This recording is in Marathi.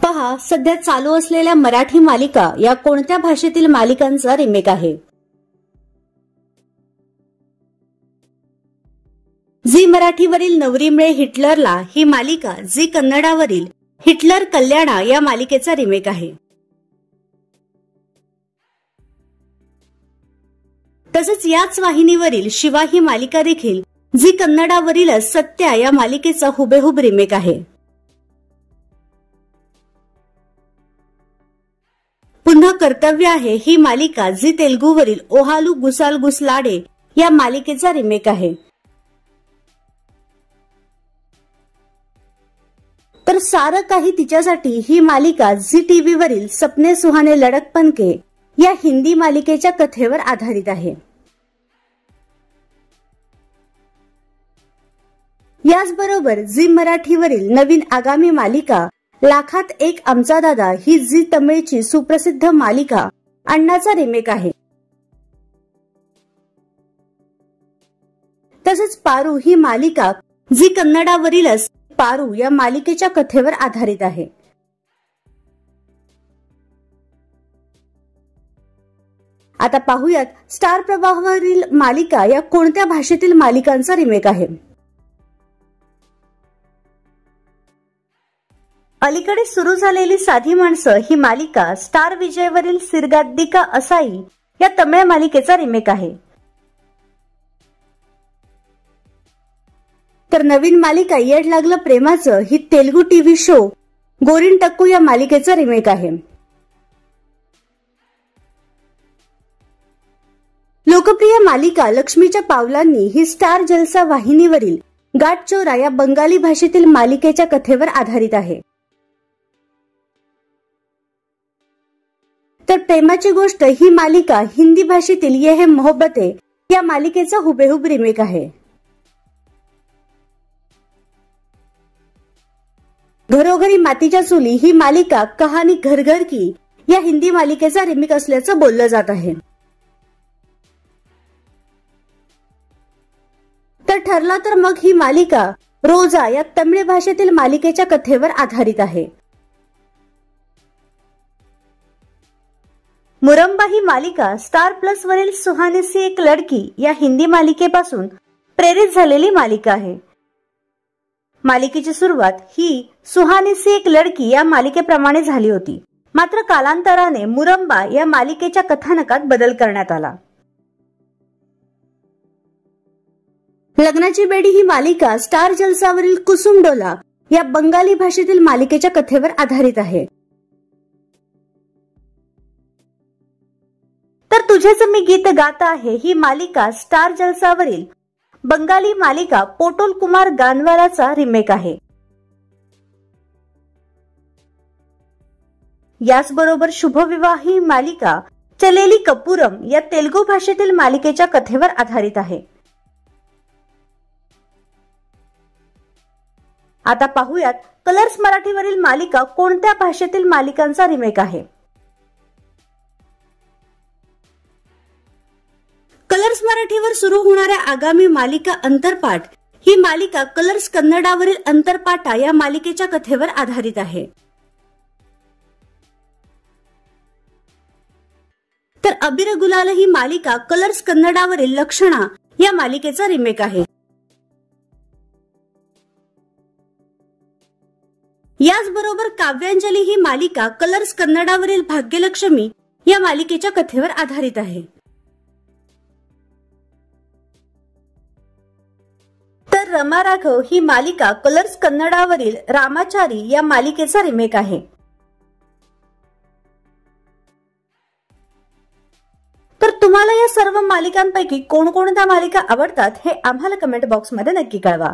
पहा, सध्या चालू असलेल्या मराठी मालिका या कोणत्या भाषेतील मालिकांचा रिमेक आहे? झी मराठीवरील नवरी मिळे हिटलरला ही मालिका झी कन्नडावरील हिटलर कल्याणा या मालिकेचा रिमेक आहे. तसेच याच वाहिनीवरील शिवा ही मालिका देखील झी कन्नडावरील सत्या या मालिकेचा हुबेहूब रिमेक आहे. पुन्हा कर्तव्य आहे ही मालिका झी तेलुगूवरील ओहालू गुसाल गुसलाडे या मालिकेचा रिमेक आहे. तर सारं काही तिच्यासाठी ही मालिका झी टीव्हीवरील सपने सुहाने लडकपन के या हिंदी मालिकेच्या कथेवर आधारित आहे. याचबरोबर झी मराठीवरील नवीन आगामी मालिका लाखात एक आमचा दादा ही झी तमिळची सुप्रसिद्ध मालिका अण्णाचा रिमेक आहे. तसेच पारू ही मालिका झी कन्नडावरीलच पारू या मालिकेच्या कथेवर आधारित आहे. आता पाहूयात स्टार प्रवाहावरील मालिका या कोणत्या भाषेतील मालिकांचा रिमेक आहे. अलीकडे सुरू झालेली साधी माणसं ही मालिका स्टार विजयवरील सिरगाद्दिका असाई या तमिळ मालिकेचा रिमेक आहे. तर नवीन मालिका येड लागलं प्रेमाचं ही तेलुगू टीव्ही शो गोरिंटक्कू या मालिकेचा रिमेक आहे. लोकप्रिय मालिका लक्ष्मीच्या पावलांनी ही स्टार जलसा वाहिनीवरील गाठचोरा या बंगाली भाषेतील मालिकेच्या कथेवर आधारित आहे. तर प्रेमाची गोष्ट ही मालिका हिंदी भाषेतील ये है मोहब्बते या मालिकेचा हुबेहूब रिमेक आहे. घरोघरी मातीच्या चुली ही मालिका कहाणी घर घर की या हिंदी मालिकेचा रिमेक असल्याचं बोललं जात आहे. तर ठरला तर मग ही मालिका रोजा या तमिळ भाषेतील मालिकेच्या कथेवर आधारित आहे. मुरंबा ही मालिका स्टार प्लस वरील सुहाने सी एक लडकी या हिंदी मालिकेपासून प्रेरित झालेली मालिका आहे. मालिकेची सुरुवात ही सुहाने सी एक लडकी या मालिकेप्रमाणे झाली होती. मात्र कालांतराने मुरंबा या मालिकेच्या कथानकात बदल करण्यात आला. लग्नाची बेडी ही मालिका स्टार जलसावरील कुसुम डोला या बंगाली भाषेतील मालिकेच्या कथेवर आधारित आहे. तर तुझेच मी गीत गाता आहे ही मालिका स्टार जलसावरील बंगाली मालिका पोटोल कुमार गानवालाचा रिमेक आहे. याचबरोबर शुभविवाह ही मालिका चलेली कपूरम या तेलुगू भाषेतील मालिकेच्या कथेवर आधारित आहे. आता पाहूयात कलर्स मराठीवरील मालिका कोणत्या भाषेतील मालिकांचा रिमेक आहे. कलर्स मराठीवर सुरू होणाऱ्या आगामी मालिका अंतरपाठ ही मालिका कलर्स कन्नडावरील अंतरपाटा या मालिकेच्या कथेवर आधारित आहे. तर अबीर गुलाल ही मालिका कलर्स कन्नडावरील लक्षणा या मालिकेचा रिमेक आहे. याचबरोबर काव्यांजली ही मालिका कलर्स कन्नडावरील भाग्यलक्ष्मी या मालिकेच्या कथेवर आधारित आहे. तर रमा राघव ही मालिका कलर्स कन्नडावरील रामाचारी या मालिकेचा रिमेक आहे. तर तुम्हाला या सर्व मालिकांपैकी कोणकोणत्या मालिका आवडतात हे आम्हाला कमेंट बॉक्समध्ये नक्की कळवा.